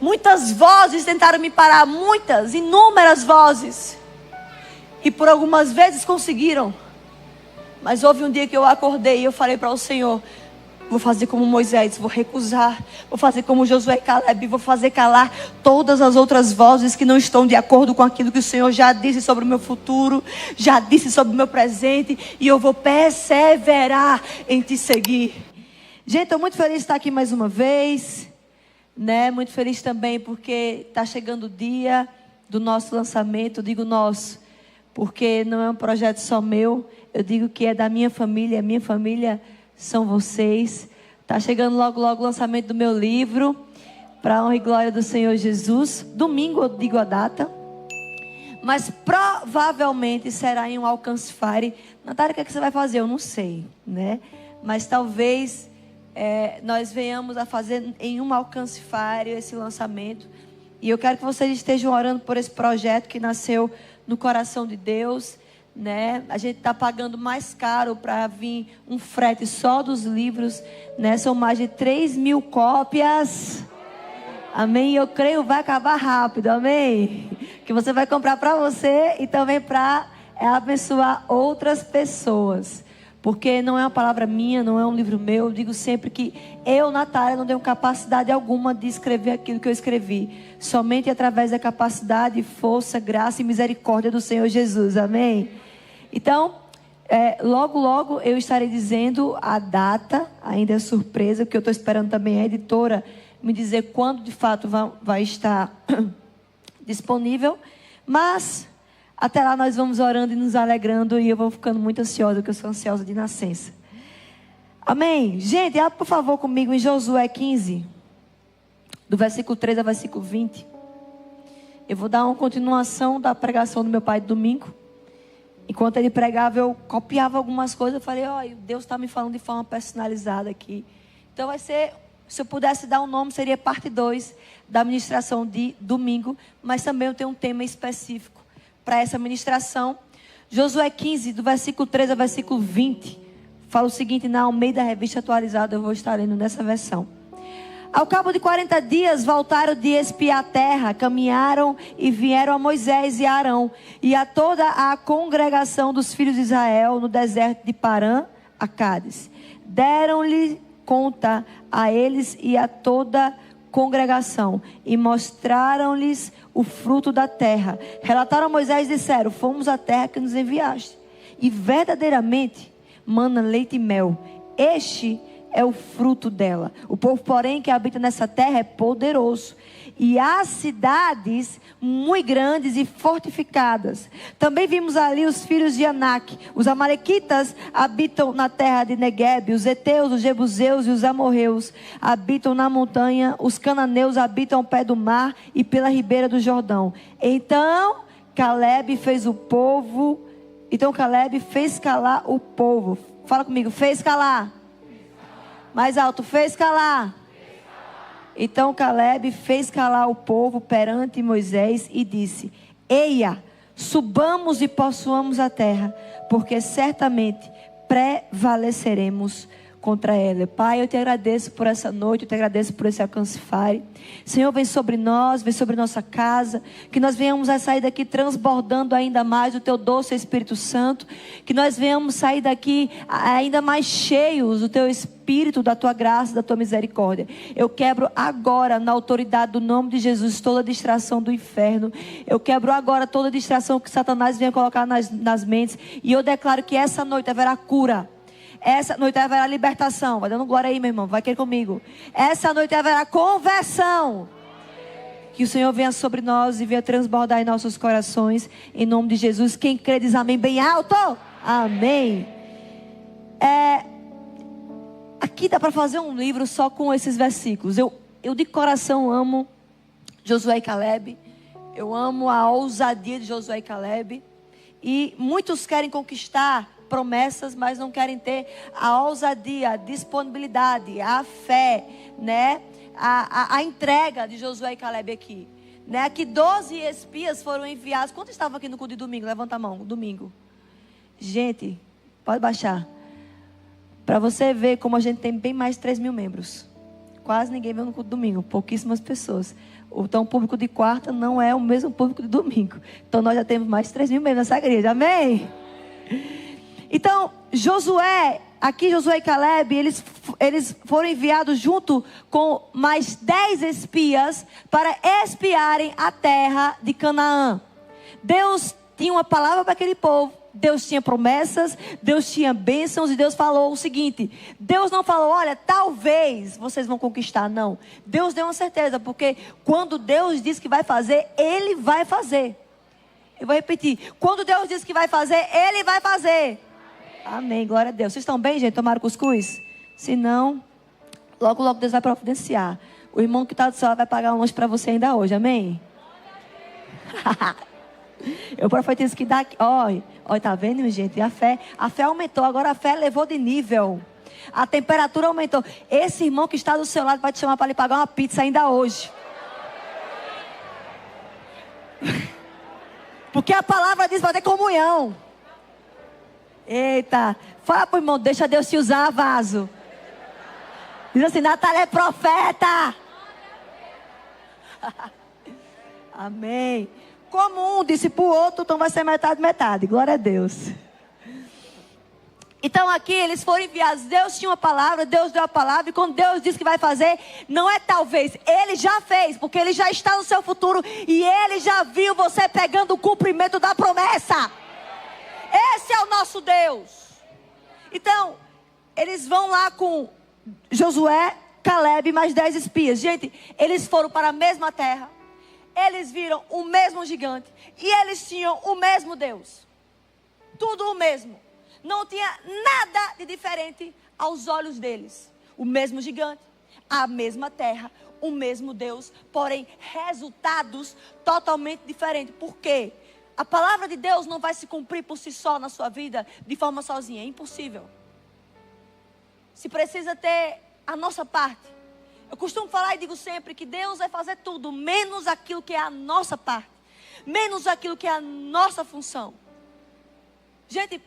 Muitas vozes tentaram me parar, muitas, inúmeras vozes. E por algumas vezes conseguiram. Mas houve um dia que eu acordei e eu falei para o Senhor: vou fazer como Moisés, vou recusar. Vou fazer como Josué e Caleb, vou fazer calar todas as outras vozes que não estão de acordo com aquilo que o Senhor já disse sobre o meu futuro, já disse sobre o meu presente. E eu vou perseverar em te seguir. Gente, estou muito feliz de estar aqui mais uma vez, né? Muito feliz também porque está chegando o dia do nosso lançamento. Eu digo nosso, porque não é um projeto só meu. Eu digo que é da minha família. A minha família são vocês. Está chegando logo, logo o lançamento do meu livro, para a honra e glória do Senhor Jesus. Domingo eu digo a data, mas provavelmente será em um Alcance Fire. Natália, o que é que você vai fazer? Eu não sei, né? Mas talvez nós venhamos a fazer em um Alcance Fire esse lançamento. E eu quero que vocês estejam orando por esse projeto que nasceu no coração de Deus, né? A gente está pagando mais caro para vir um frete só dos livros, né? São mais de 3.000 cópias. Amém? Eu creio vai acabar rápido, amém? Que você vai comprar para você e também para abençoar outras pessoas. Porque não é uma palavra minha, não é um livro meu. Eu digo sempre que eu, Natália, não tenho capacidade alguma de escrever aquilo que eu escrevi. Somente através da capacidade, força, graça e misericórdia do Senhor Jesus, amém? Então, logo, logo eu estarei dizendo a data, ainda é surpresa, porque eu estou esperando também a editora me dizer quando de fato vai estar disponível. Mas até lá nós vamos orando e nos alegrando, e eu vou ficando muito ansiosa, porque eu sou ansiosa de nascença. Amém? Gente, abra por favor comigo em Josué 15, do versículo 3 ao versículo 20. Eu vou dar uma continuação da pregação do meu pai de domingo. Enquanto ele pregava, eu copiava algumas coisas. Eu falei: olha, Deus está me falando de forma personalizada aqui. Então vai ser, se eu pudesse dar um nome, seria parte 2 da ministração de domingo. Mas também eu tenho um tema específico para essa ministração. Josué 15, do versículo 3 ao versículo 20. Fala o seguinte, na Almeida Revista Atualizada, eu vou estar lendo nessa versão. Ao cabo de 40 dias, voltaram de espiar a terra, caminharam e vieram a Moisés e a Arão, e a toda a congregação dos filhos de Israel, no deserto de Parã, a Cádiz. Deram-lhe conta a eles e a toda a congregação, e mostraram-lhes o fruto da terra. Relataram a Moisés e disseram: fomos à terra que nos enviaste, e verdadeiramente mana leite e mel. Este é o fruto dela. O povo, porém, que habita nessa terra é poderoso, e há cidades muito grandes e fortificadas. Também vimos ali os filhos de Anak. Os amalequitas habitam na terra de Neguebe. Os heteus, os jebuseus e os amorreus habitam na montanha. Os cananeus habitam ao pé do mar e pela ribeira do Jordão. Então Caleb fez calar o povo. Fala comigo, fez calar. Mais alto, fez calar. Então Caleb fez calar o povo perante Moisés e disse: eia, subamos e possuamos a terra, porque certamente prevaleceremos contra ela. Pai, eu te agradeço por essa noite, eu te agradeço por esse Alcance Fire. Senhor, vem sobre nós, vem sobre nossa casa, que nós venhamos a sair daqui transbordando ainda mais o teu doce Espírito Santo, que nós venhamos sair daqui ainda mais cheios do teu Espírito, da tua graça, da tua misericórdia. Eu quebro agora, na autoridade do nome de Jesus, toda distração do inferno. Eu quebro agora toda distração que Satanás venha colocar nas mentes, e eu declaro que essa noite haverá cura. Essa noite haverá libertação. Vai dando glória aí, meu irmão. Vai querer comigo. Essa noite haverá conversão. Que o Senhor venha sobre nós e venha transbordar em nossos corações. Em nome de Jesus. Quem crê diz amém bem alto. Amém. Aqui dá para fazer um livro só com esses versículos. Eu de coração amo Josué e Caleb. Eu amo a ousadia de Josué e Caleb. E muitos querem conquistar promessas, mas não querem ter a ousadia, a disponibilidade, a fé, né? A entrega de Josué e Caleb aqui, né? Aqui 12 espias foram enviados. Quantos estavam aqui no culto de domingo? Levanta a mão, domingo. Gente, pode baixar. Para você ver como a gente tem bem mais de 3.000 membros. quase ninguém veio no culto de domingo, pouquíssimas pessoas. Então o público de quarta não é o mesmo público de domingo. Então nós já temos mais de 3 mil membros nessa igreja, amém? Então Josué e Caleb, eles foram enviados junto com mais 10 espias para espiarem a terra de Canaã. Deus tinha uma palavra para aquele povo, Deus tinha promessas, Deus tinha bênçãos, e Deus falou o seguinte: Deus não falou, olha, talvez vocês vão conquistar, não. Deus deu uma certeza, porque quando Deus diz que vai fazer, Ele vai fazer. Eu vou repetir, quando Deus diz que vai fazer, Ele vai fazer. Amém, glória a Deus. Vocês estão bem, gente? Tomaram cuscuz? Se não, logo, logo Deus vai providenciar. O irmão que está do céu vai pagar um lanche para você ainda hoje, amém? Eu profetizo que daqui, olha, tá vendo, gente? A fé aumentou, agora a fé levou de nível. A temperatura aumentou. Esse irmão que está do seu lado vai te chamar para lhe pagar uma pizza ainda hoje. Porque a palavra diz: vai ter comunhão. Eita, fala pro irmão, deixa Deus te usar, vaso. Diz assim: Natália é profeta. Amém. Como um disse para o outro, então vai ser metade, metade. Glória a Deus. Então aqui eles foram enviados. Deus tinha uma palavra, Deus deu a palavra. E quando Deus diz que vai fazer, não é talvez, Ele já fez. Porque Ele já está no seu futuro. E Ele já viu você pegando o cumprimento da promessa. Esse é o nosso Deus. Então, eles vão lá com Josué, Caleb e mais 10 espias. Gente, eles foram para a mesma terra. Eles viram o mesmo gigante. E eles tinham o mesmo Deus. Tudo o mesmo. Não tinha nada de diferente aos olhos deles. O mesmo gigante, a mesma terra, o mesmo Deus. Porém, resultados totalmente diferentes. Por quê? A palavra de Deus não vai se cumprir por si só na sua vida, de forma sozinha. É impossível. Se precisa ter a nossa parte. Eu costumo falar e digo sempre que Deus vai fazer tudo, menos aquilo que é a nossa parte. Menos aquilo que é a nossa função. Gente,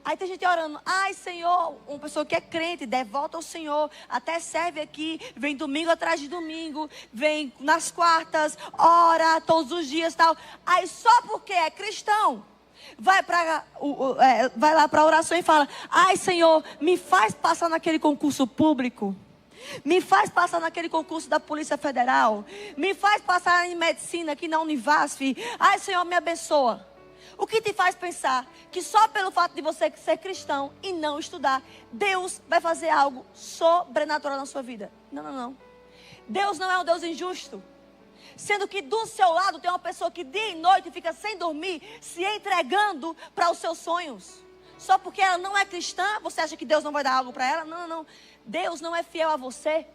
aí tem gente orando: ai Senhor, uma pessoa que é crente, devota ao Senhor, até serve aqui, vem domingo atrás de domingo, vem nas quartas, ora todos os dias e tal. Aí só porque é cristão, vai lá para a oração e fala: ai Senhor, me faz passar naquele concurso público. Me faz passar naquele concurso da Polícia Federal. Me faz passar em medicina aqui na Univasf. Ai Senhor, me abençoa. O que te faz pensar que só pelo fato de você ser cristão e não estudar, Deus vai fazer algo sobrenatural na sua vida? Não, não, não. Deus não é um Deus injusto. Sendo que do seu lado tem uma pessoa que dia e noite fica sem dormir, se entregando para os seus sonhos. Só porque ela não é cristã, você acha que Deus não vai dar algo para ela? Não, não, não. Deus não é fiel a você.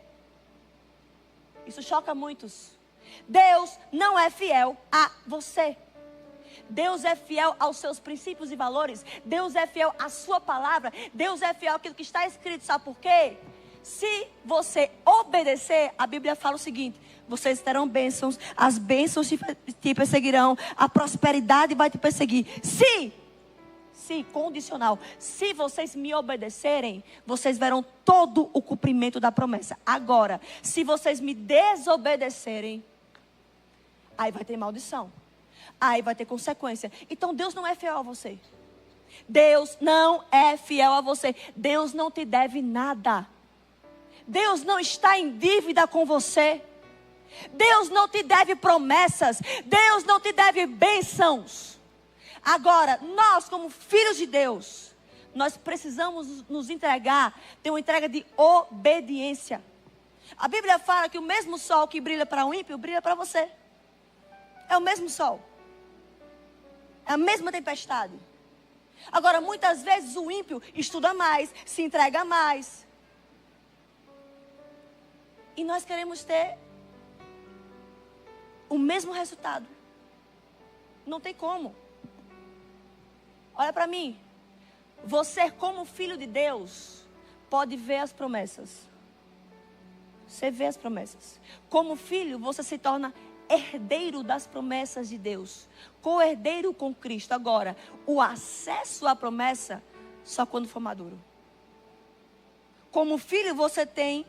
Isso choca muitos. Deus não é fiel a você. Deus é fiel aos seus princípios e valores. Deus é fiel à sua palavra. Deus é fiel àquilo que está escrito. Sabe por quê? Se você obedecer, a Bíblia fala o seguinte: vocês terão bênçãos, as bênçãos te perseguirão, a prosperidade vai te perseguir. Se condicional, se vocês me obedecerem, vocês verão todo o cumprimento da promessa. Agora, se vocês me desobedecerem, aí vai ter maldição, aí vai ter consequência. Então Deus não é fiel a você. Deus não é fiel a você. Deus não te deve nada. Deus não está em dívida com você. Deus não te deve promessas. Deus não te deve bênçãos. Agora, nós como filhos de Deus, nós precisamos nos entregar, ter uma entrega de obediência. A Bíblia fala que o mesmo sol que brilha para o ímpio, brilha para você. É o mesmo sol. É a mesma tempestade. Agora, muitas vezes o ímpio estuda mais, se entrega mais. E nós queremos ter o mesmo resultado. Não tem como. Olha para mim. Você, como filho de Deus, pode ver as promessas. Você vê as promessas. Como filho, você se torna herdeiro das promessas de Deus. Co-herdeiro com Cristo. Agora, o acesso à promessa, só quando for maduro. Como filho, você tem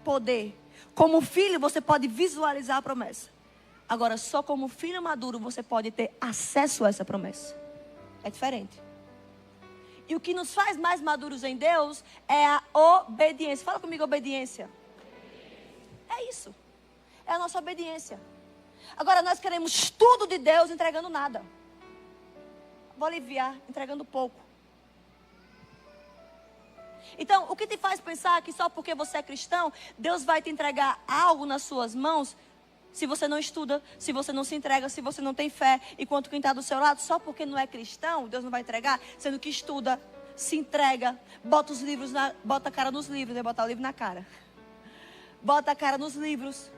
poder. Como filho, você pode visualizar a promessa. Agora, só como filho maduro, você pode ter acesso a essa promessa. É diferente. E o que nos faz mais maduros em Deus é a obediência. Fala comigo, obediência. É isso. É a nossa obediência. Agora, nós queremos tudo de Deus entregando nada. Vou aliviar, entregando pouco. Então, o que te faz pensar que só porque você é cristão, Deus vai te entregar algo nas suas mãos, se você não estuda, se você não se entrega, se você não tem fé, enquanto quem está do seu lado, só porque não é cristão, Deus não vai entregar, sendo que estuda, se entrega, bota os livros, bota a cara nos livros, botar o livro na cara. Bota a cara nos livros.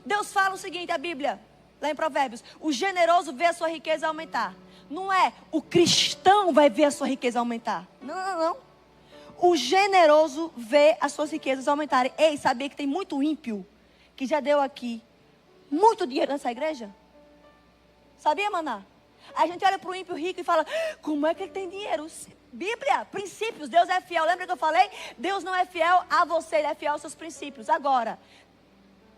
Deus fala o seguinte, a Bíblia, lá em Provérbios, o generoso vê a sua riqueza aumentar. Não é o cristão vai ver a sua riqueza aumentar. Não, não, não. O generoso vê as suas riquezas aumentarem. Ei, sabia que tem muito ímpio que já deu aqui muito dinheiro nessa igreja? Sabia, maná? A gente olha para o ímpio rico e fala, como é que ele tem dinheiro? Bíblia, princípios, Deus é fiel. Lembra que eu falei? Deus não é fiel a você, Ele é fiel aos seus princípios. Agora,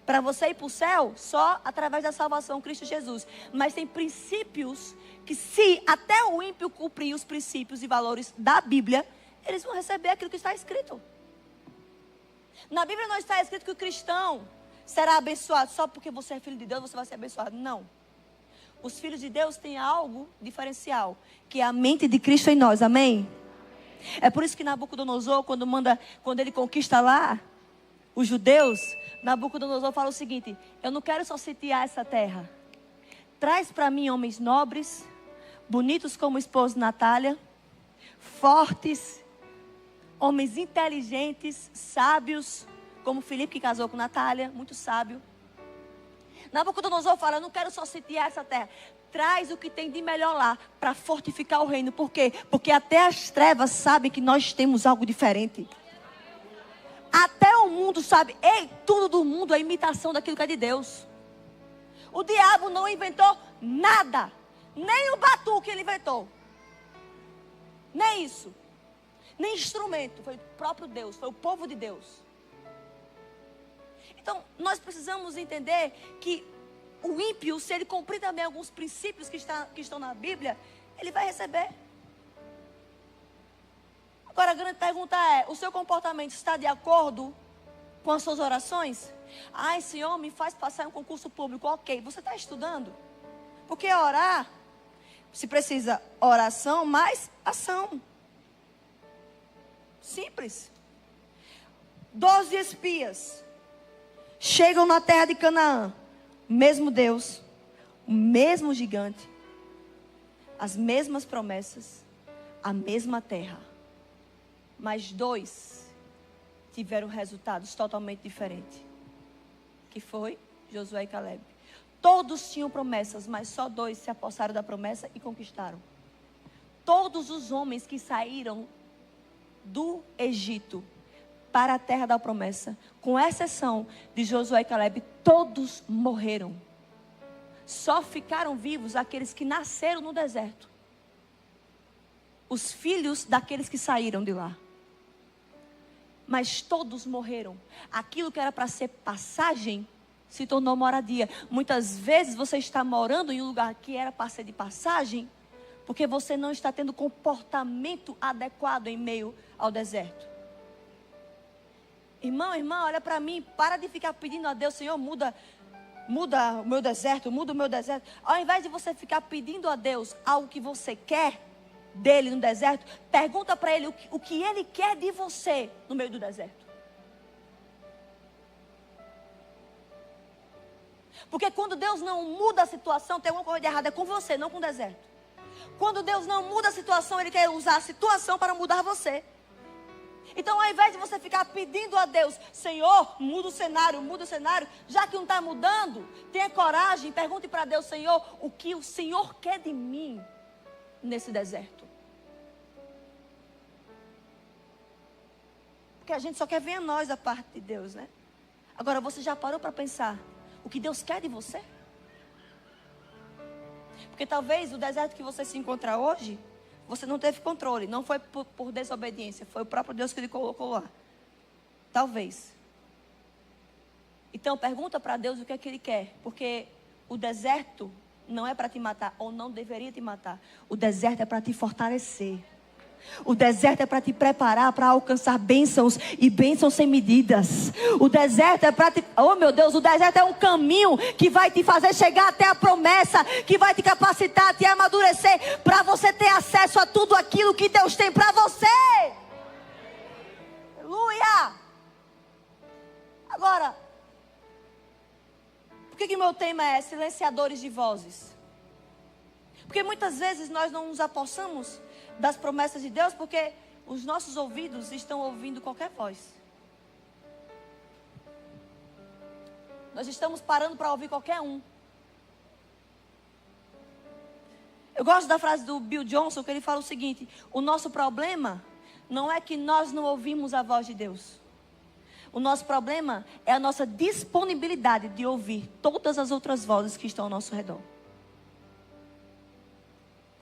para você ir para o céu, só através da salvação, Cristo Jesus. Mas tem princípios que se até o ímpio cumprir os princípios e valores da Bíblia, eles vão receber aquilo que está escrito. Na Bíblia não está escrito que o cristão será abençoado só porque você é filho de Deus, você vai ser abençoado. Não. Os filhos de Deus têm algo diferencial, que é a mente de Cristo em nós. Amém? É por isso que Nabucodonosor, quando ele conquista lá os judeus, Nabucodonosor fala o seguinte: eu não quero só sitiar essa terra. Traz para mim homens nobres, bonitos como o esposo de Natália, fortes, homens inteligentes, sábios, como Filipe que casou com Natália, muito sábio. Nabucodonosor fala, eu não quero só sitiar essa terra. Traz o que tem de melhor lá, para fortificar o reino. Por quê? Porque até as trevas sabem que nós temos algo diferente. Até o mundo sabe, ei, tudo do mundo é imitação daquilo que é de Deus. O diabo não inventou nada. Nem o batuque ele inventou. Nem isso. Nem instrumento. Foi o próprio Deus, foi o povo de Deus. Então, nós precisamos entender que o ímpio, se ele cumprir também alguns princípios que estão na Bíblia, ele vai receber. Agora, a grande pergunta é, o seu comportamento está de acordo com as suas orações? Ai, Senhor, me faz passar em um concurso público. Ok, você está estudando? Porque orar, se precisa oração, mais ação. Simples. 12 espias chegam na terra de Canaã. O mesmo Deus, o mesmo gigante, as mesmas promessas, a mesma terra. Mas 2 tiveram resultados totalmente diferentes. Que foi Josué e Caleb. Todos tinham promessas, mas só 2 se apossaram da promessa e conquistaram. Todos os homens que saíram do Egito para a terra da promessa, com exceção de Josué e Caleb, todos morreram. Só ficaram vivos aqueles que nasceram no deserto. Os filhos daqueles que saíram de lá. Mas todos morreram. Aquilo que era para ser passagem se tornou moradia. Muitas vezes você está morando em um lugar que era para ser de passagem, porque você não está tendo comportamento adequado em meio ao deserto. Irmão, irmã, olha para mim, para de ficar pedindo a Deus, Senhor, muda o meu deserto, muda o meu deserto. Ao invés de você ficar pedindo a Deus algo que você quer dele no deserto, pergunta para ele o que ele quer de você no meio do deserto. Porque quando Deus não muda a situação, tem alguma coisa de errada, é com você, não com o deserto. Quando Deus não muda a situação, Ele quer usar a situação para mudar você. Então, ao invés de você ficar pedindo a Deus, Senhor, muda o cenário, já que não está mudando, tenha coragem, pergunte para Deus, Senhor, o que o Senhor quer de mim nesse deserto. Porque a gente só quer ver a nós da parte de Deus, né? Agora, você já parou para pensar o que Deus quer de você? Porque talvez o deserto que você se encontra hoje você não teve controle. Não foi por desobediência. Foi o próprio Deus que lhe colocou lá. Talvez. Então pergunta para Deus o que é que Ele quer. Porque o deserto não é para te matar. Ou não deveria te matar. O deserto é para te fortalecer. O deserto é para te preparar para alcançar bênçãos e bênçãos sem medidas. O deserto é para te... Oh meu Deus, o deserto é um caminho que vai te fazer chegar até a promessa, que vai te capacitar, te amadurecer, para você ter acesso a tudo aquilo que Deus tem para você. Aleluia! Agora, por que meu tema é silenciadores de vozes? Porque muitas vezes nós não nos apossamos das promessas de Deus, porque os nossos ouvidos estão ouvindo qualquer voz. Nós estamos parando para ouvir qualquer um. Eu gosto da frase do Bill Johnson, que ele fala o seguinte: o nosso problema não é que nós não ouvimos a voz de Deus. O nosso problema é a nossa disponibilidade de ouvir todas as outras vozes que estão ao nosso redor.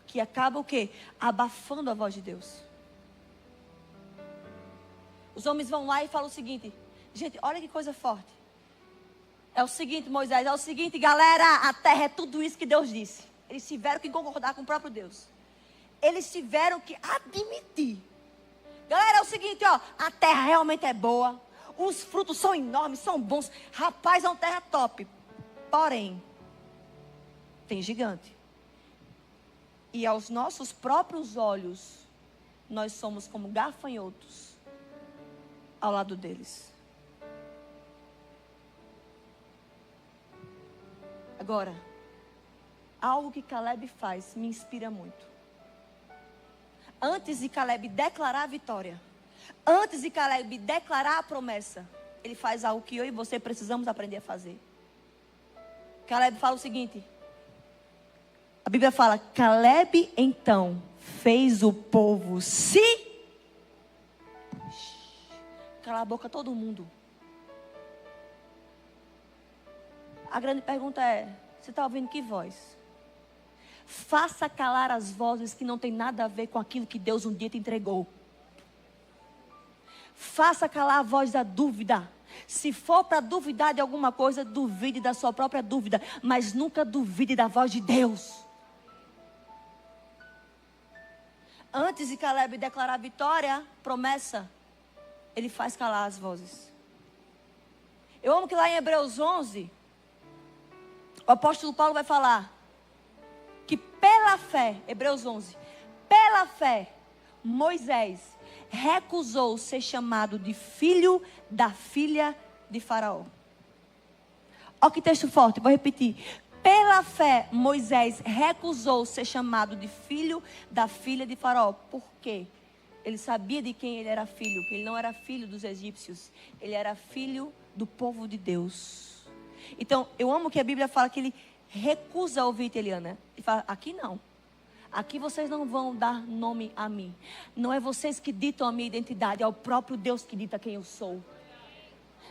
Que acaba o quê? Abafando a voz de Deus. Os homens vão lá e falam o seguinte: gente, olha que coisa forte. É o seguinte, Moisés, é o seguinte, galera, a terra é tudo isso que Deus disse. Eles tiveram que concordar com o próprio Deus. Eles tiveram que admitir. Galera, é o seguinte, ó, a terra realmente é boa. Os frutos são enormes, são bons. Rapaz, é uma terra top. Porém, tem gigante. E aos nossos próprios olhos, nós somos como gafanhotos ao lado deles. Agora, algo que Caleb faz me inspira muito. Antes de Caleb declarar a vitória, antes de Caleb declarar a promessa, ele faz algo que eu e você precisamos aprender a fazer. Caleb fala o seguinte: a Bíblia fala, Caleb então fez o povo se... Cala a boca todo mundo. A grande pergunta é, você está ouvindo que voz? Faça calar as vozes que não tem nada a ver com aquilo que Deus um dia te entregou. Faça calar a voz da dúvida. Se for para duvidar de alguma coisa, duvide da sua própria dúvida, mas nunca duvide da voz de Deus. Antes de Caleb declarar a vitória, promessa, ele faz calar as vozes. Eu amo que lá em Hebreus 11, o apóstolo Paulo vai falar que pela fé, Hebreus 11, pela fé, Moisés recusou ser chamado de filho da filha de Faraó. Olha que texto forte, vou repetir. Pela fé, Moisés recusou ser chamado de filho da filha de Faraó. Por quê? Ele sabia de quem ele era filho, que ele não era filho dos egípcios. Ele era filho do povo de Deus. Então, eu amo que a Bíblia fala que ele recusa ouvir Eliana. Ele fala, aqui não. Aqui vocês não vão dar nome a mim. Não é vocês que ditam a minha identidade, é o próprio Deus que dita quem eu sou.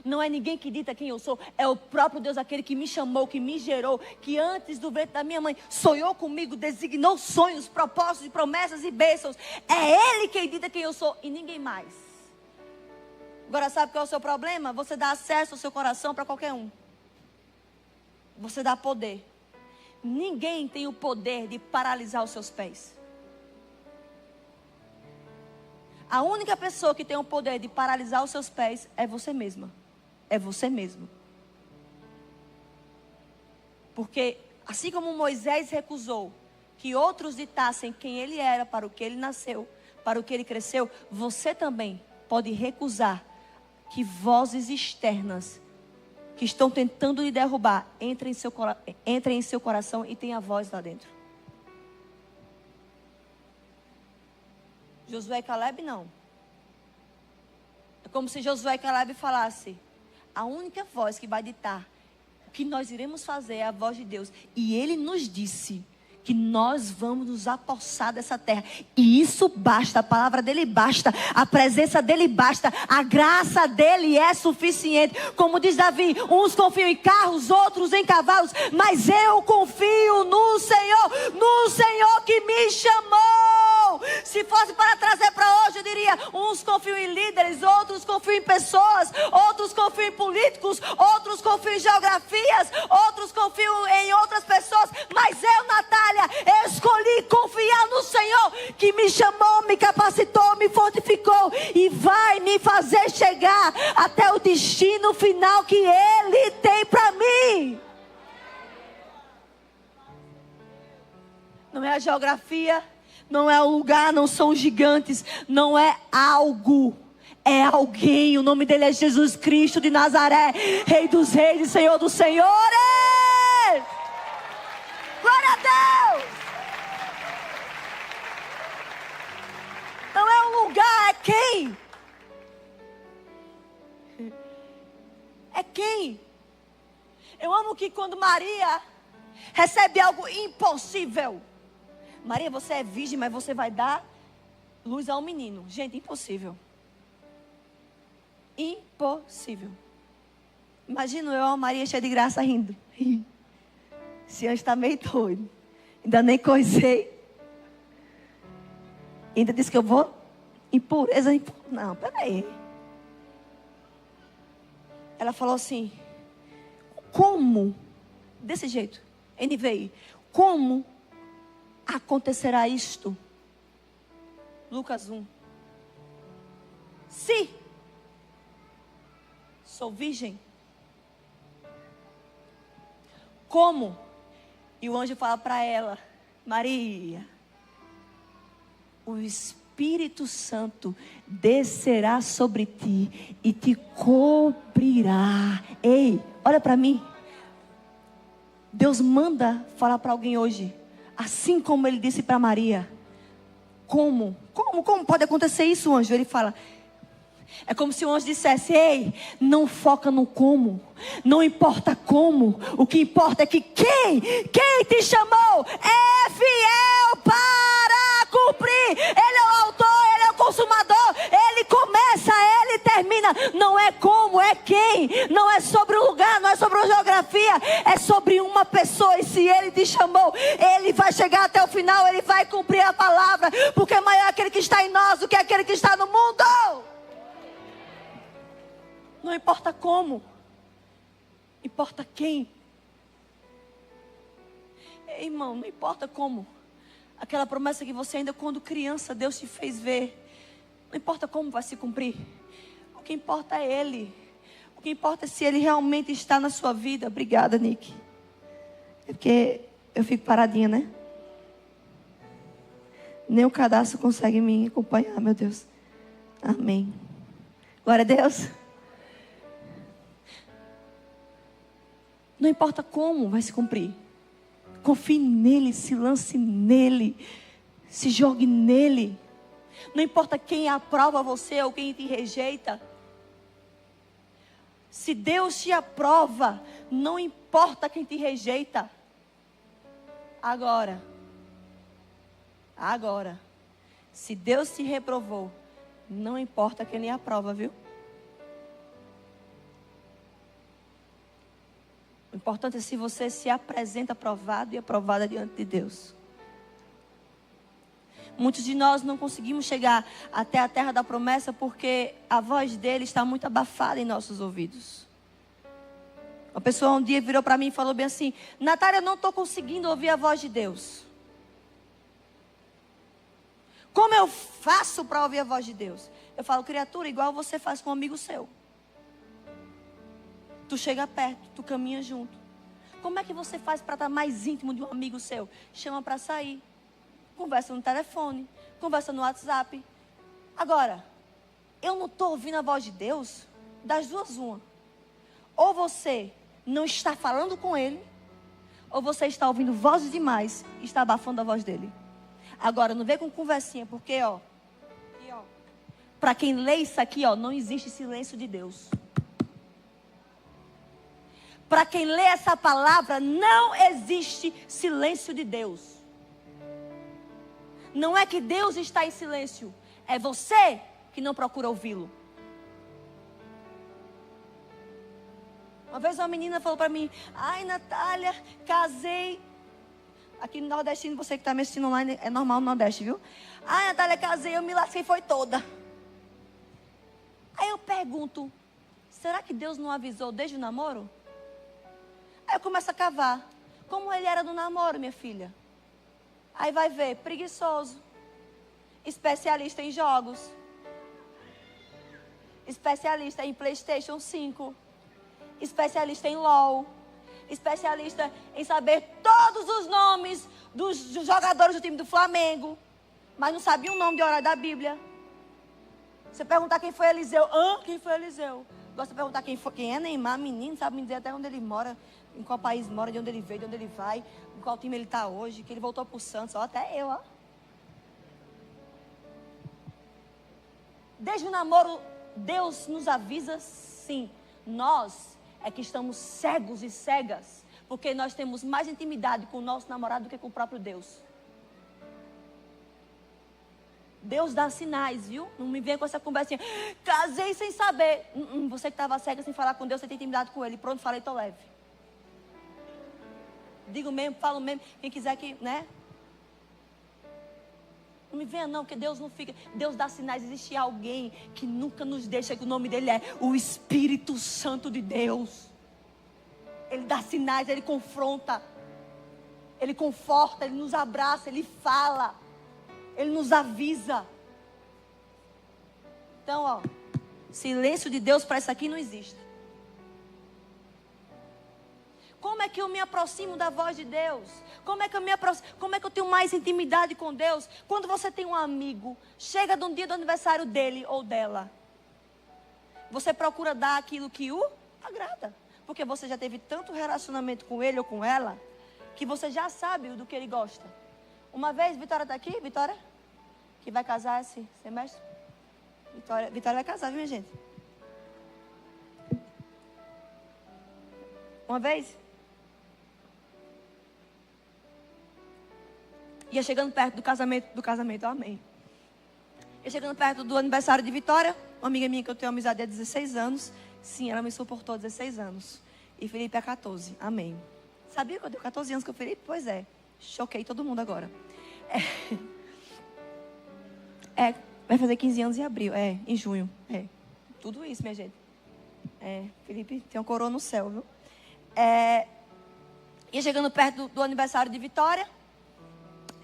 Não é ninguém que dita quem eu sou, é o próprio Deus, aquele que me chamou, que me gerou, que antes do ventre da minha mãe sonhou comigo, designou sonhos, propósitos, promessas e bênçãos. É Ele quem dita quem eu sou e ninguém mais. Agora sabe qual é o seu problema? Você dá acesso ao seu coração para qualquer um. Você dá poder. Ninguém tem o poder de paralisar os seus pés. A única pessoa que tem o poder de paralisar os seus pés é você mesma. É você mesmo. Porque assim como Moisés recusou que outros ditassem quem ele era, para o que ele nasceu, para o que ele cresceu, você também pode recusar que vozes externas que estão tentando lhe derrubar entrem em seu coração e tenha voz lá dentro. Josué e Caleb não. É como se Josué e Caleb falassem, a única voz que vai ditar o que nós iremos fazer é a voz de Deus. E Ele nos disse que nós vamos nos apossar dessa terra. E isso basta, a palavra dele basta, a presença dele basta, a graça dele é suficiente. Como diz Davi, uns confiam em carros, outros em cavalos, mas eu confio no Senhor que me chamou. bom. Se fosse para trazer para hoje, eu diria: uns confiam em líderes, outros confiam em pessoas, outros confiam em políticos, outros confiam em geografias, outros confiam em outras pessoas. Mas eu, Natália, escolhi confiar no Senhor, que me chamou, me capacitou, me fortificou e vai me fazer chegar até o destino final que Ele tem para mim. Não é a geografia, não é o lugar, não são os gigantes, não é algo, é alguém. O nome dele é Jesus Cristo de Nazaré, Rei dos Reis e Senhor dos Senhores. Glória a Deus. Não é um lugar, é quem? É quem? Eu amo que quando Maria recebe algo impossível. Maria, você é virgem, mas você vai dar luz a um menino. Gente, impossível. Impossível. Imagino eu, a Maria cheia de graça, rindo. Esse anjo está meio doido. Ainda nem coisei. Ainda disse que eu vou impureza. Não, peraí. Ela falou assim: como? Desse jeito. NVI. Como acontecerá isto? Lucas 1. Se sou virgem. Como? E o anjo fala para ela: Maria, o Espírito Santo descerá sobre ti e te cobrirá. Ei, olha para mim. Deus manda falar para alguém hoje, assim como ele disse para Maria. Como pode acontecer isso, anjo? Ele fala, é como se o anjo dissesse: ei, não foca no como, não importa como, o que importa é que quem te chamou é fiel para cumprir. Ele é o autor, ele é o consumador, ele começa, ele termina. Não é como, é quem. Não é sobre o lugar, não é sobre a geografia, é sobre uma pessoa. E se ele te chamou, ele vai chegar até o final, ele vai cumprir a palavra, porque maior é aquele que está em nós do que aquele que está no mundo. Não importa como, importa quem. Ei, irmão, não importa como. Aquela promessa que você ainda quando criança Deus te fez ver, não importa como vai se cumprir. O que importa é Ele. O que importa é se Ele realmente está na sua vida. Obrigada, Nick. É porque eu fico paradinha, né? Nem o cadastro consegue me acompanhar, meu Deus. Amém. Glória a Deus. Não importa como vai se cumprir. Confie nele, se lance nele, se jogue nele. Não importa quem aprova você ou quem te rejeita. Se Deus te aprova, não importa quem te rejeita. Agora, se Deus te reprovou, não importa quem lhe aprova, viu? O importante é se você se apresenta aprovado e aprovada diante de Deus. Muitos de nós não conseguimos chegar até a terra da promessa porque a voz dele está muito abafada em nossos ouvidos. Uma pessoa um dia virou para mim e falou bem assim: Natália, eu não estou conseguindo ouvir a voz de Deus. Como eu faço para ouvir a voz de Deus? Eu falo: criatura, igual você faz com um amigo seu. Tu chega perto, tu caminha junto. Como é que você faz para estar mais íntimo de um amigo seu? Chama para sair. Conversa no telefone, conversa no WhatsApp. Agora, eu não estou ouvindo a voz de Deus? Das duas, uma. Ou você não está falando com Ele, ou você está ouvindo vozes demais e está abafando a voz dele. Agora, não vem com conversinha, porque, para quem lê isso aqui, não existe silêncio de Deus. Para quem lê essa palavra, não existe silêncio de Deus. Não é que Deus está em silêncio, é você que não procura ouvi-lo. Uma vez uma menina falou para mim: ai, Natália, casei Aqui no nordestino, você que está me assistindo online, é normal no Nordeste, viu? Ah, Natália, casei, eu me lasquei, foi toda. Aí eu pergunto, será que Deus não avisou desde o namoro? Aí eu começo a cavar. Como ele era no namoro, minha filha? Aí vai ver, preguiçoso, especialista em jogos, especialista em PlayStation 5, especialista em LOL, especialista em saber todos os nomes dos jogadores do time do Flamengo, mas não sabia o nome de hora da Bíblia. Você perguntar quem foi Eliseu, quem foi Eliseu? Gosta de perguntar quem é Neymar, menino, sabe me dizer até onde ele mora, em qual país mora, de onde ele veio, de onde ele vai, em qual time ele está hoje, que ele voltou para o Santos, até eu, Desde o namoro, Deus nos avisa, sim. Nós é que estamos cegos e cegas, porque nós temos mais intimidade com o nosso namorado do que com o próprio Deus. Deus dá sinais, viu? Não me venha com essa conversinha. Casei sem saber. Você que estava cega sem falar com Deus, você tem intimidade com Ele. Pronto, falei, tô leve. Digo mesmo, falo mesmo. Quem quiser que, né? Não me venha não, porque Deus não fica. Deus dá sinais. Existe alguém que nunca nos deixa, que o nome dele é o Espírito Santo de Deus. Ele dá sinais, ele confronta. Ele conforta, ele nos abraça, ele fala. Ele nos avisa. Então, silêncio de Deus para isso aqui não existe. Como é que eu me aproximo da voz de Deus? Como é que eu tenho mais intimidade com Deus? Quando você tem um amigo, chega no dia do aniversário dele ou dela, você procura dar aquilo que o agrada. Porque você já teve tanto relacionamento com ele ou com ela, que você já sabe do que ele gosta. Uma vez, Vitória está aqui? Vitória? Que vai casar esse semestre? Vitória vai casar, viu, minha gente? Uma vez? Ia chegando perto do casamento, amém. Ia chegando perto do aniversário de Vitória, uma amiga minha que eu tenho amizade há 16 anos. Sim, ela me suportou há 16 anos. E Felipe há 14, amém. Sabia que eu tenho 14 anos com o Felipe? Pois é. Choquei todo mundo agora. Vai fazer 15 anos em abril. Em junho. Tudo isso, minha gente. Felipe tem uma coroa no céu, viu? Ia chegando perto do aniversário de Vitória.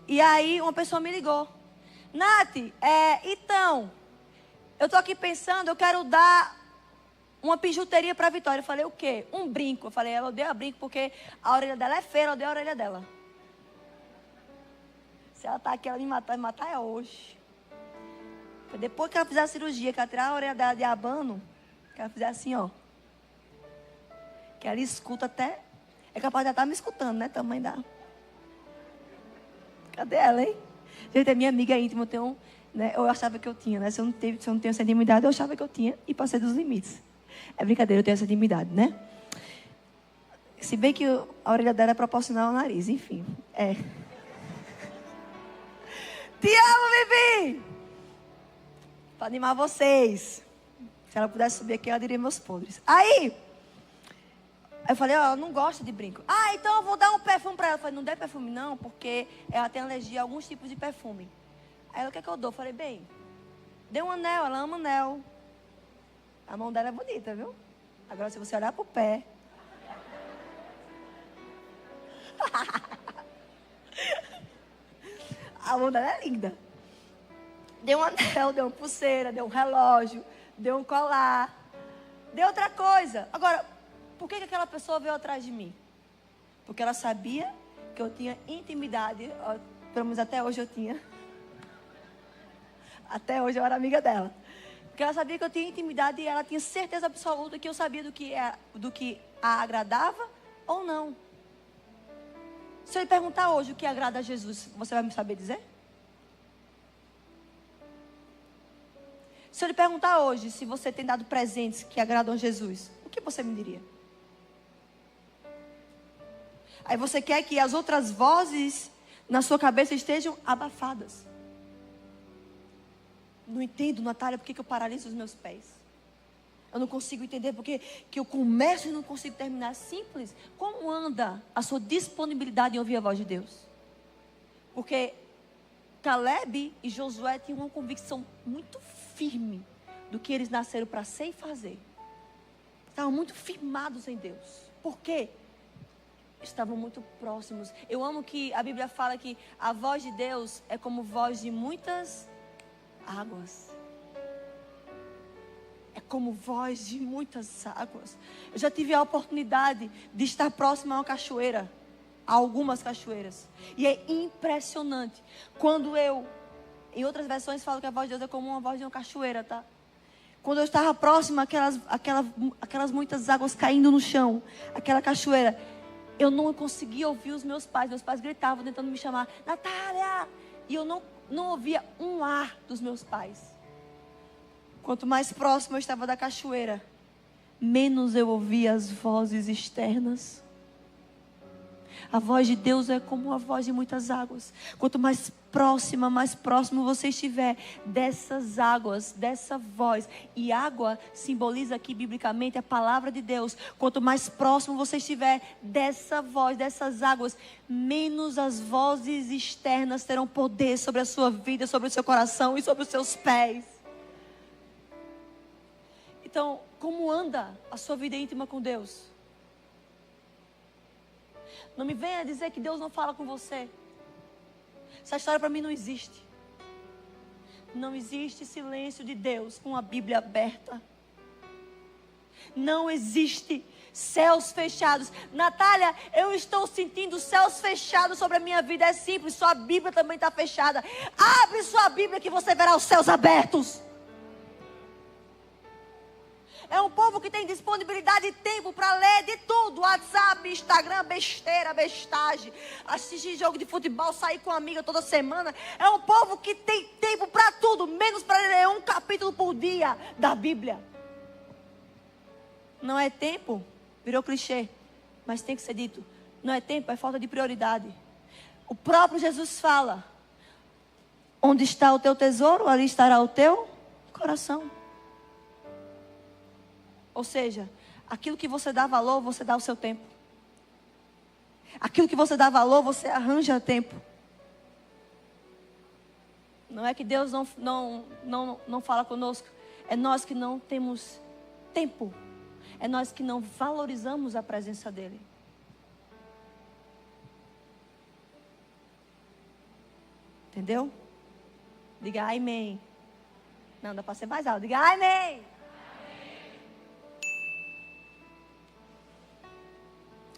E aí uma pessoa me ligou. Nath, então, eu tô aqui pensando, eu quero dar uma bijuteria para Vitória. Eu falei, o quê? Um brinco. Eu falei, ela odeia brinco porque a orelha dela é feia, eu odeio a orelha dela. Se ela tá aqui, ela me matar é hoje. Depois que ela fizer a cirurgia, que ela tirar a orelha dela de abano, que ela fizer assim, que ela escuta até. É capaz de ela estar me escutando, né? Tamanho da. Cadê ela, hein? Gente, é minha amiga íntima, eu achava que eu tinha, né? Se eu não tenho essa intimidade, eu achava que eu tinha e passei dos limites. É brincadeira, eu tenho essa intimidade, né? Se bem que a orelha dela é proporcional ao nariz, enfim. Te amo, Bibi! Para animar vocês. Se ela pudesse subir aqui, ela diria meus podres. Aí, eu falei, eu não gosto de brinco. Então eu vou dar um perfume para ela. Eu falei, não dê perfume não, porque ela tem alergia a alguns tipos de perfume. Aí ela, o que é que eu dou? Eu falei, bem, dê um anel, ela ama anel. A mão dela é bonita, viu? Agora, se você olhar pro pé... A mão dela é linda. Deu um anel, deu uma pulseira, deu um relógio, deu um colar, deu outra coisa. Agora, por que aquela pessoa veio atrás de mim? Porque ela sabia que eu tinha intimidade, pelo menos até hoje eu tinha. Até hoje eu era amiga dela. Porque ela sabia que eu tinha intimidade e ela tinha certeza absoluta que eu sabia do que a agradava ou não. Se eu lhe perguntar hoje o que agrada a Jesus, você vai me saber dizer? Se eu lhe perguntar hoje se você tem dado presentes que agradam a Jesus, o que você me diria? Aí você quer que as outras vozes na sua cabeça estejam abafadas. Não entendo, Natália, por que eu paraliso os meus pés. Eu não consigo entender porque que eu começo e não consigo terminar. Simples. Como anda a sua disponibilidade em ouvir a voz de Deus? Porque Caleb e Josué tinham uma convicção muito firme do que eles nasceram para ser e fazer. Estavam muito firmados em Deus. Por quê? Estavam muito próximos. Eu amo que a Bíblia fala que a voz de Deus é como voz de muitas águas. É como voz de muitas águas. Eu já tive a oportunidade de estar próximo a uma cachoeira. A algumas cachoeiras. E é impressionante. Quando em outras versões falam que a voz de Deus é como uma voz de uma cachoeira, tá? Quando eu estava próximo aquelas muitas águas caindo no chão, aquela cachoeira, eu não conseguia ouvir os meus pais. Meus pais gritavam tentando me chamar, Natália! E eu não ouvia um ar dos meus pais. Quanto mais próximo eu estava da cachoeira, menos eu ouvia as vozes externas. A voz de Deus é como a voz de muitas águas. Quanto mais próximo você estiver dessas águas, dessa voz. E água simboliza aqui biblicamente a palavra de Deus. Quanto mais próximo você estiver dessa voz, dessas águas, menos as vozes externas terão poder sobre a sua vida, sobre o seu coração e sobre os seus pés. Então, como anda a sua vida íntima com Deus? Não me venha dizer que Deus não fala com você. Essa história para mim não existe. Não existe silêncio de Deus com a Bíblia aberta. Não existe céus fechados. Natália, eu estou sentindo céus fechados sobre a minha vida. É simples, sua Bíblia também está fechada. Abre sua Bíblia que você verá os céus abertos. É um povo que tem disponibilidade e tempo para ler de tudo. WhatsApp, Instagram, besteira, bestagem. Assistir jogo de futebol, sair com uma amiga toda semana. É um povo que tem tempo para tudo, menos para ler um capítulo por dia da Bíblia. Não é tempo, virou clichê, mas tem que ser dito. Não é tempo, é falta de prioridade. O próprio Jesus fala: onde está o teu tesouro, ali estará o teu coração. Ou seja, aquilo que você dá valor, você dá o seu tempo. Aquilo que você dá valor, você arranja tempo. Não é que Deus não fala conosco. É nós que não temos tempo. É nós que não valorizamos a presença dEle. Entendeu? Diga amém. Não, dá para ser mais alto. Diga amém.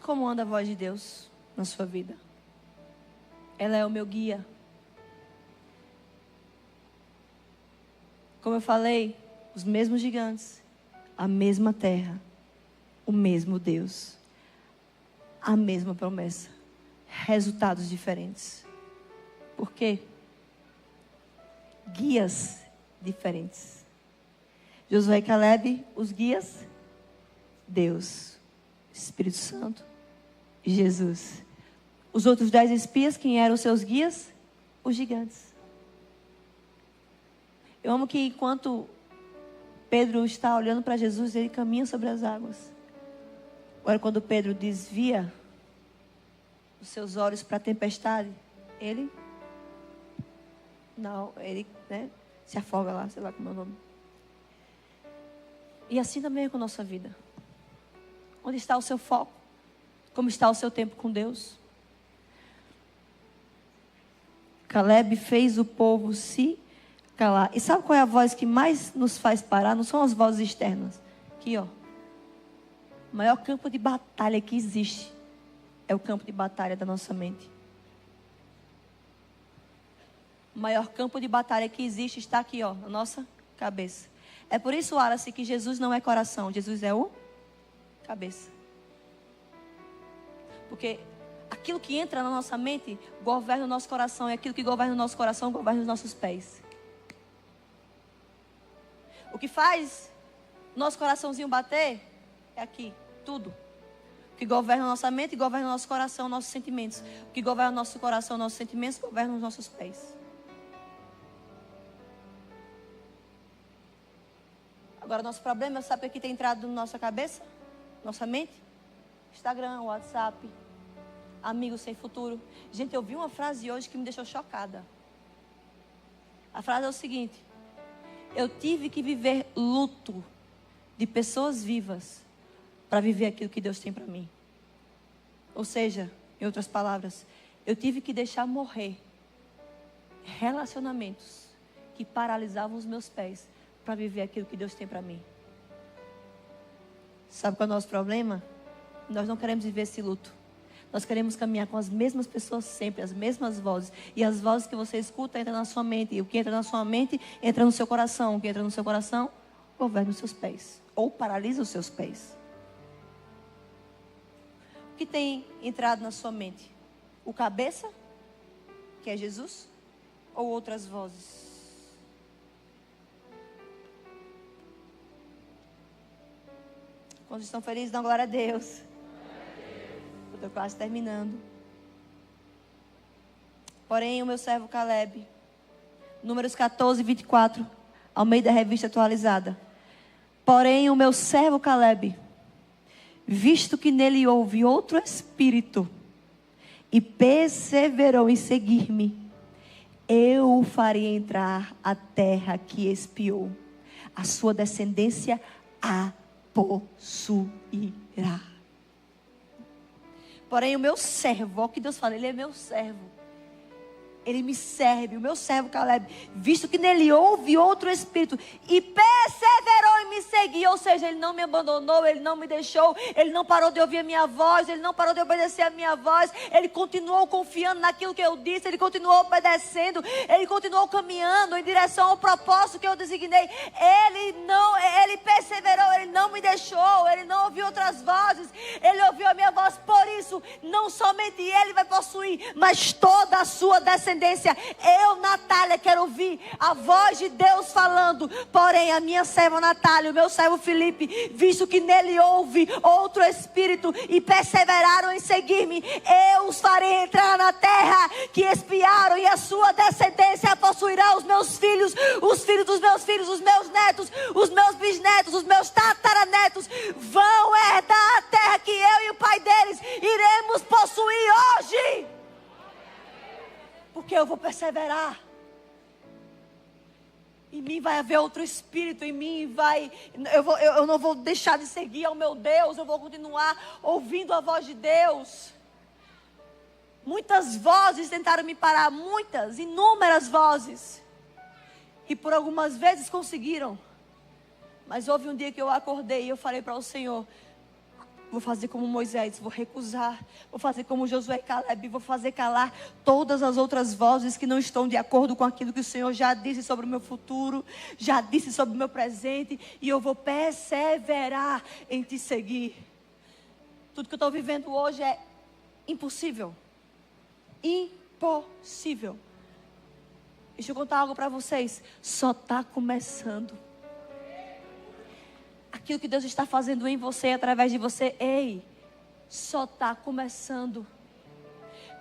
Como anda a voz de Deus na sua vida? Ela é o meu guia. Como eu falei, os mesmos gigantes, a mesma terra, o mesmo Deus, a mesma promessa, resultados diferentes. Por quê? Guias diferentes. Josué e Caleb, os guias, Deus, Espírito Santo, Jesus. Os outros 10 espias, quem eram os seus guias? Os gigantes. Eu amo que enquanto Pedro está olhando para Jesus, ele caminha sobre as águas. Agora, quando Pedro desvia os seus olhos para a tempestade, ele se afoga lá, sei lá como é o nome. E assim também é com a nossa vida. Onde está o seu foco? Como está o seu tempo com Deus? Caleb fez o povo se calar. E sabe qual é a voz que mais nos faz parar? Não são as vozes externas. Aqui, ó. O maior campo de batalha que existe é o campo de batalha da nossa mente. O maior campo de batalha que existe está aqui, ó, na nossa cabeça. É por isso, Wallace, que Jesus não é coração. Jesus é o cabeça. Porque aquilo que entra na nossa mente governa o nosso coração. E aquilo que governa o nosso coração governa os nossos pés. O que faz nosso coraçãozinho bater é aqui, tudo. O que governa a nossa mente governa o nosso coração, nossos sentimentos. O que governa o nosso coração, nossos sentimentos, governa os nossos pés. Agora, nosso problema, sabe o que tem entrado na nossa cabeça? Nossa mente? Instagram, WhatsApp, Amigo sem futuro. Gente, eu vi uma frase hoje que me deixou chocada. A frase é o seguinte: eu tive que viver luto de pessoas vivas para viver aquilo que Deus tem para mim. Ou seja, em outras palavras, eu tive que deixar morrer relacionamentos que paralisavam os meus pés para viver aquilo que Deus tem para mim. Sabe qual é o nosso problema? Nós não queremos viver esse luto. Nós queremos caminhar com as mesmas pessoas sempre, as mesmas vozes. E as vozes que você escuta entram na sua mente. E o que entra na sua mente entra no seu coração. O que entra no seu coração governa os seus pés. Ou paralisa os seus pés. O que tem entrado na sua mente? O cabeça, que é Jesus? Ou outras vozes? Quando estão felizes, dão glória a Deus. Eu estou quase terminando. Porém, o meu servo Caleb, Números 14, 24, ao meio da revista atualizada. Porém, o meu servo Caleb, visto que nele houve outro espírito, e perseverou em seguir-me, eu o farei entrar a terra que espiou. A sua descendência a possuirá. Porém, o meu servo, olha o que Deus fala, ele é meu servo. Ele me serve, o meu servo Caleb, visto que nele houve outro espírito, e perseverou em me seguir. Ou seja, ele não me abandonou, ele não me deixou, ele não parou de ouvir a minha voz, ele não parou de obedecer a minha voz, ele continuou confiando naquilo que eu disse, ele continuou obedecendo, ele continuou caminhando em direção ao propósito que eu designei. Ele perseverou, ele não me deixou, ele não ouviu outras vozes, ele ouviu a minha voz. Por isso, não somente ele vai possuir, mas toda a sua descendência. Eu, Natália, quero ouvir a voz de Deus falando. Porém, a minha serva Natália, o meu servo Felipe, visto que nele houve outro espírito e perseveraram em seguir-me, eu os farei entrar na terra que espiaram, e a sua descendência possuirá os meus filhos, os filhos dos meus filhos, os meus netos, os meus bisnetos, os meus tataranetos vão herdar a terra que eu e o pai deles iremos possuir hoje. Porque eu vou perseverar. Em mim vai haver outro espírito. Em mim eu não vou deixar de seguir ao meu Deus. Eu vou continuar ouvindo a voz de Deus. Muitas vozes tentaram me parar. Muitas, inúmeras vozes. E por algumas vezes conseguiram. Mas houve um dia que eu acordei e eu falei para o Senhor: vou fazer como Moisés, vou recusar. Vou fazer como Josué e Caleb, vou fazer calar todas as outras vozes que não estão de acordo com aquilo que o Senhor já disse sobre o meu futuro, já disse sobre o meu presente. E eu vou perseverar em te seguir. Tudo que eu estou vivendo hoje é impossível. Impossível. Deixa eu contar algo para vocês. Só está começando. Aquilo que Deus está fazendo em você, através de você, só está começando.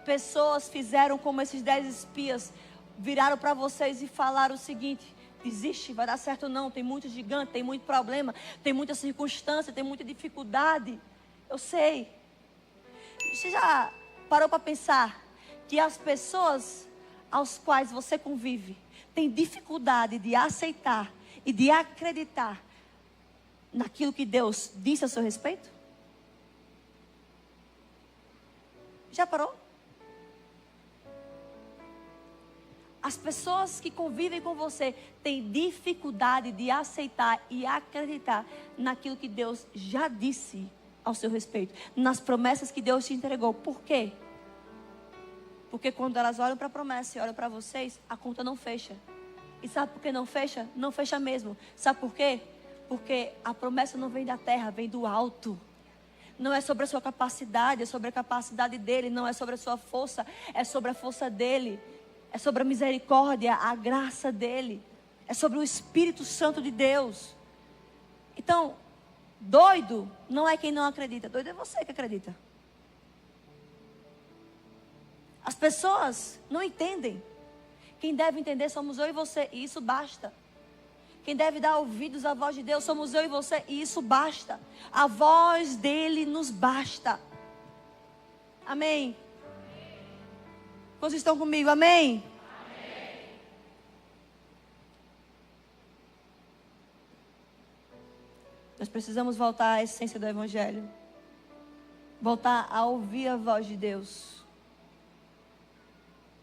Pessoas fizeram como esses 10 espias, viraram para vocês e falaram o seguinte: desiste, vai dar certo não, tem muito gigante, tem muito problema, tem muita circunstância, tem muita dificuldade. Eu sei. Você já parou para pensar que as pessoas aos quais você convive têm dificuldade de aceitar e de acreditar naquilo que Deus disse a seu respeito? Já parou? As pessoas que convivem com você têm dificuldade de aceitar e acreditar naquilo que Deus já disse ao seu respeito, nas promessas que Deus te entregou. Por quê? Porque quando elas olham para a promessa e olham para vocês, a conta não fecha. E sabe por que não fecha? Não fecha mesmo. Sabe por quê? Porque a promessa não vem da terra, vem do alto. Não é sobre a sua capacidade, é sobre a capacidade dele. Não é sobre a sua força, é sobre a força dele. É sobre a misericórdia, a graça dele. É sobre o Espírito Santo de Deus. Então, doido não é quem não acredita. Doido é você que acredita. As pessoas não entendem. Quem deve entender somos eu e você, e isso basta. Quem deve dar ouvidos à voz de Deus somos eu e você, e isso basta. A voz dele nos basta. Amém. Quantos estão comigo? Amém? Nós precisamos voltar à essência do Evangelho. Voltar a ouvir a voz de Deus.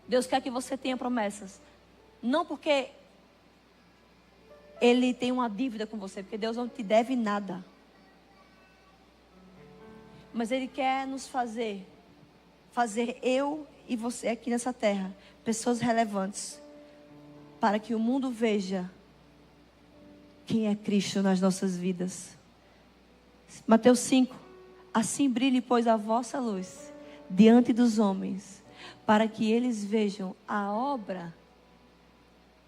Deus quer que você tenha promessas. Não porque Ele tem uma dívida com você, porque Deus não te deve nada. Mas Ele quer nos fazer eu e você aqui nessa terra, pessoas relevantes, para que o mundo veja quem é Cristo nas nossas vidas. Mateus 5. Assim brilhe, pois, a vossa luz diante dos homens, para que eles vejam a obra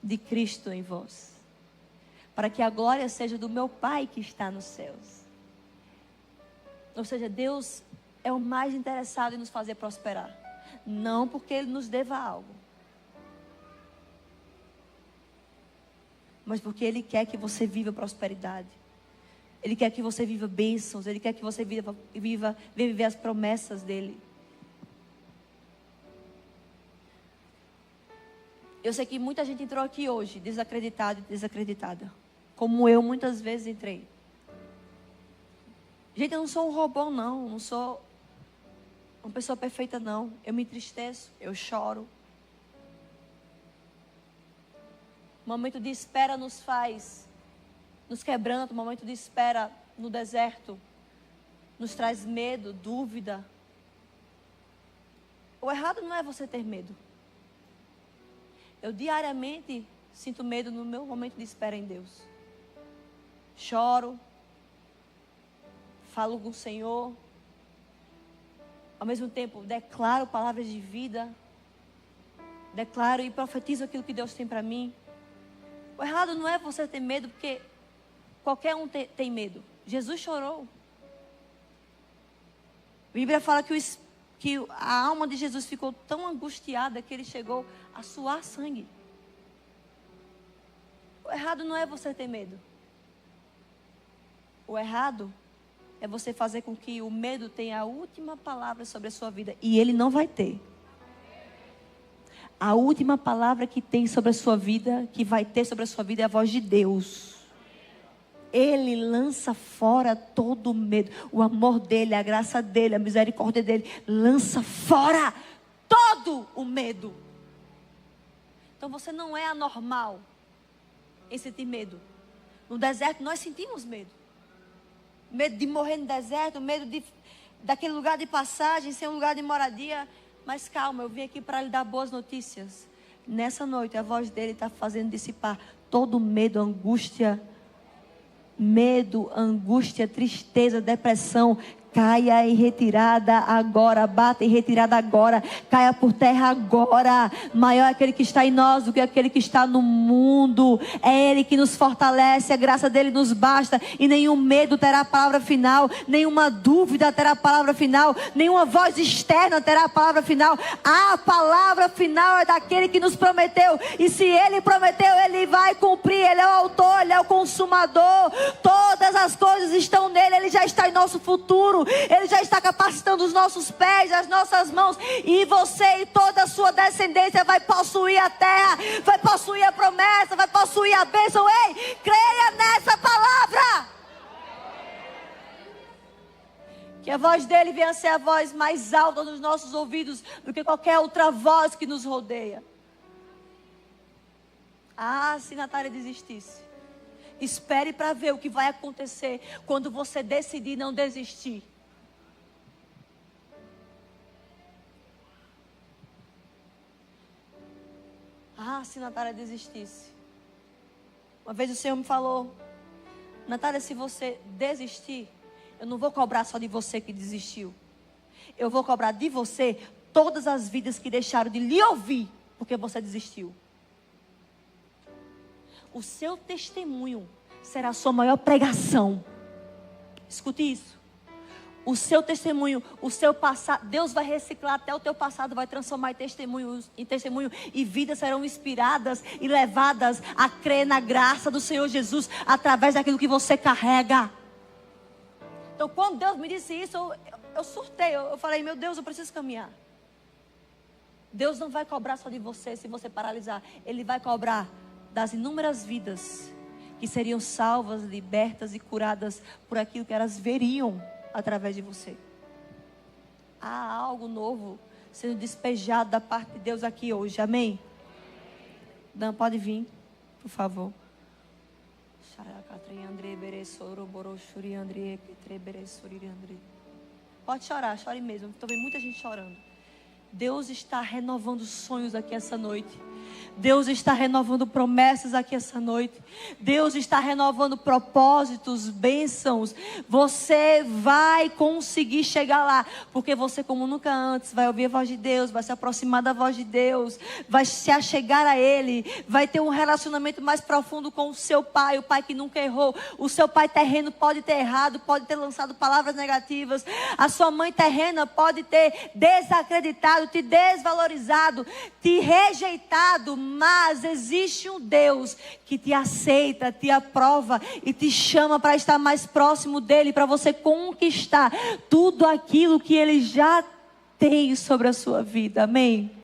de Cristo em vós, para que a glória seja do meu Pai que está nos céus. Ou seja, Deus é o mais interessado em nos fazer prosperar. Não porque Ele nos deva algo, mas porque Ele quer que você viva prosperidade. Ele quer que você viva bênçãos. Ele quer que você viva viver as promessas dEle. Eu sei que muita gente entrou aqui hoje desacreditada e desacreditada, como eu muitas vezes entrei. Gente, eu não sou um robô, não. Não sou uma pessoa perfeita, não. Eu me entristeço, eu choro. O momento de espera nos quebranta. O momento de espera no deserto nos traz medo, dúvida. O errado não é você ter medo. Eu diariamente sinto medo no meu momento de espera em Deus. Choro. Falo com o Senhor. Ao mesmo tempo, declaro palavras de vida. Declaro e profetizo aquilo que Deus tem para mim. O errado não é você ter medo, porque qualquer um tem medo. Jesus chorou. A Bíblia fala que a alma de Jesus ficou tão angustiada que Ele chegou a suar sangue. O errado não é você ter medo. O errado é você fazer com que o medo tenha a última palavra sobre a sua vida. E ele não vai ter. A última palavra que tem sobre a sua vida, que vai ter sobre a sua vida, é a voz de Deus. Ele lança fora todo o medo. O amor dele, a graça dele, a misericórdia dele, lança fora todo o medo. Então você não é anormal em sentir medo. No deserto nós sentimos medo. Medo de morrer no deserto, medo daquele lugar de passagem, ser um lugar de moradia. Mas calma, eu vim aqui para lhe dar boas notícias. Nessa noite a voz dele está fazendo dissipar todo medo, angústia, tristeza, depressão. Caia em retirada agora, bata em retirada agora, caia por terra agora. Maior é aquele que está em nós do que aquele que está no mundo. É Ele que nos fortalece, a graça dele nos basta. E nenhum medo terá a palavra final, nenhuma dúvida terá a palavra final, nenhuma voz externa terá a palavra final. A palavra final é daquele que nos prometeu. E se Ele prometeu, Ele vai cumprir. Ele é o autor, Ele é o consumador. Todas as coisas estão nele, Ele já está em nosso futuro. Ele já está capacitando os nossos pés, as nossas mãos. E você e toda a sua descendência vai possuir a terra, vai possuir a promessa, vai possuir a bênção. Ei, creia nessa palavra. Que a voz dele venha a ser a voz mais alta nos nossos ouvidos do que qualquer outra voz que nos rodeia. Ah, se Natália desistisse. Espere para ver o que vai acontecer quando você decidir não desistir. Ah, se Natália desistisse. Uma vez o Senhor me falou: Natália, se você desistir, eu não vou cobrar só de você que desistiu. Eu vou cobrar de você todas as vidas que deixaram de lhe ouvir porque você desistiu. O seu testemunho será a sua maior pregação. Escute isso. O seu testemunho, o seu passado, Deus vai reciclar até o teu passado, vai transformar em testemunho, e vidas serão inspiradas e levadas a crer na graça do Senhor Jesus através daquilo que você carrega. Então, quando Deus me disse isso, eu surtei. Eu falei: meu Deus, eu preciso caminhar. Deus não vai cobrar só de você se você paralisar. Ele vai cobrar das inúmeras vidas que seriam salvas, libertas e curadas por aquilo que elas veriam através de você. Há algo novo sendo despejado da parte de Deus aqui hoje. Amém? Dan, pode vir, por favor. Pode chorar, chore mesmo. Estou vendo muita gente chorando. Deus está renovando sonhos aqui essa noite. Deus está renovando promessas aqui essa noite. Deus está renovando propósitos, bênçãos. Você vai conseguir chegar lá, porque você, como nunca antes, vai ouvir a voz de Deus, vai se aproximar da voz de Deus, vai se achegar a Ele, vai ter um relacionamento mais profundo com o seu pai, o pai que nunca errou. O seu pai terreno pode ter errado, pode ter lançado palavras negativas. A sua mãe terrena pode ter desacreditado, te desvalorizado, te rejeitado, mas existe um Deus que te aceita, te aprova e te chama para estar mais próximo dele, para você conquistar tudo aquilo que ele já tem sobre a sua vida. Amém?